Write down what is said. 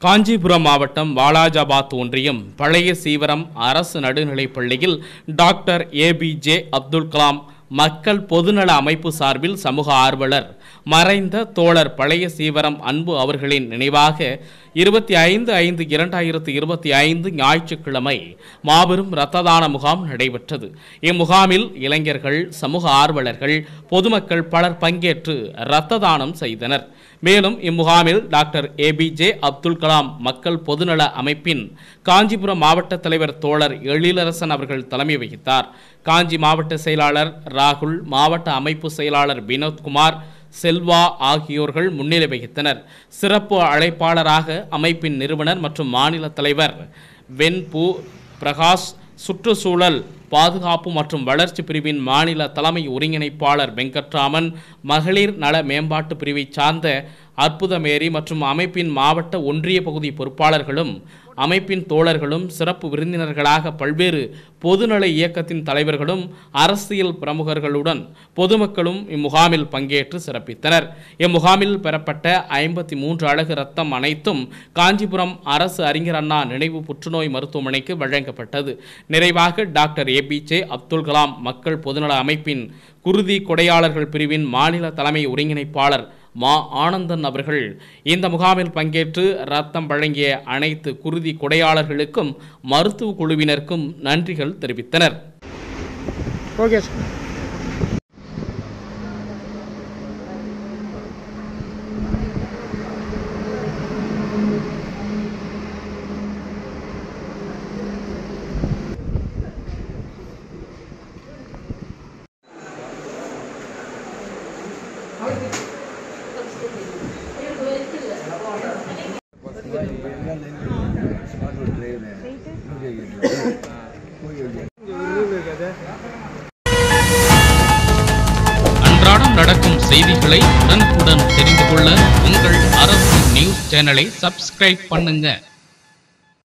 காஞ்சிபுரம் மாவட்டம் வாலாஜாபாத் ஒன்றியம் பழைய சீவரம் அரசு நடுநிலைப் பள்ளியில் டாக்டர் ஏபிஜே அப்துல் கலாம் மக்கள் பொதுநல அமைப்பு சார்பில் சமூக ஆர்வலர் மறைந்த தோழர் பழைய சீவரம் அன்பு அவர்களின் நினைவாக 25/5/2025 ஞாயிற்றுக்கிழமை மாபெரும் இரத்த தான முகாம் நடைபெற்றது. இம்முகாமில் இளைஞர்கள், சமூக ஆர்வலர்கள், பொதுமக்கள் பலர் பங்கேற்று இரத்த தானம் செய்தனர். மேலும் இம்முகாமில் டாக்டர் ஏபிஜே அப்துல் கலாம் மக்கள் பொதுநல அமைப்பின் காஞ்சிபுரம் மாவட்ட தலைவர் தோழர் எழிலரசன் அவர்கள் தலைமை வகித்தார். காஞ்சி மாவட்ட செயலாளர் ராகுல், மாவட்ட அமைப்பு செயலாளர் வினோத்குமார், செல்வா ஆகியோர்கள் முன்னிலை வகித்தனர். சிறப்பு அழைப்பாளராக அமைப்பின் நிறுவனர் மற்றும் மாநில தலைவர் வென்பூ பிரகாஷ், சுற்றுச்சூழல் பாதுகாப்பு மற்றும் வளர்ச்சி பிரிவின் மாநில தலைமை ஒருங்கிணைப்பாளர் வெங்கட்ராமன், மகளிர் நல மேம்பாட்டு பிரிவை சார்ந்த அற்புதமேரி மற்றும் அமைப்பின் மாவட்ட ஒன்றிய பகுதி பொறுப்பாளர்களும் அமைப்பின் தோழர்களும் சிறப்பு விருந்தினர்களாக பல்வேறு பொதுநல இயக்கத்தின் தலைவர்களும் அரசியல் பிரமுகர்களுடன் பொதுமக்களும் இம்முகாமில் பங்கேற்று சிறப்பித்தனர். இம்முகாமில் பெறப்பட்ட 53 அலகு ரத்தம் அனைத்தும் காஞ்சிபுரம் அரசு அறிஞர் அண்ணா நினைவு புற்றுநோய் மருத்துவமனைக்கு வழங்கப்பட்டது. நிறைவாக டாக்டர் ஏபிஜே அப்துல் கலாம் மக்கள் பொதுநல அமைப்பின் குருதி கொடையாளர்கள் பிரிவின் மாநில தலைமை ஒருங்கிணைப்பாளர் மா ஆனந்தன் அவர்கள் இந்த முகாமில் பங்கேற்று ரத்தம் வழங்கிய அனைத்து குருதி கொடையாளர்களுக்கும் மருத்துவ குழுவினருக்கும் நன்றிகள் தெரிவித்தனர். அன்றாடம் நடக்கும் செய்திகளை உடனுக்குடன் தெரிந்து கொள்ள உங்கள் அரசு நியூஸ் சேனலை சப்ஸ்கிரைப் பண்ணுங்க.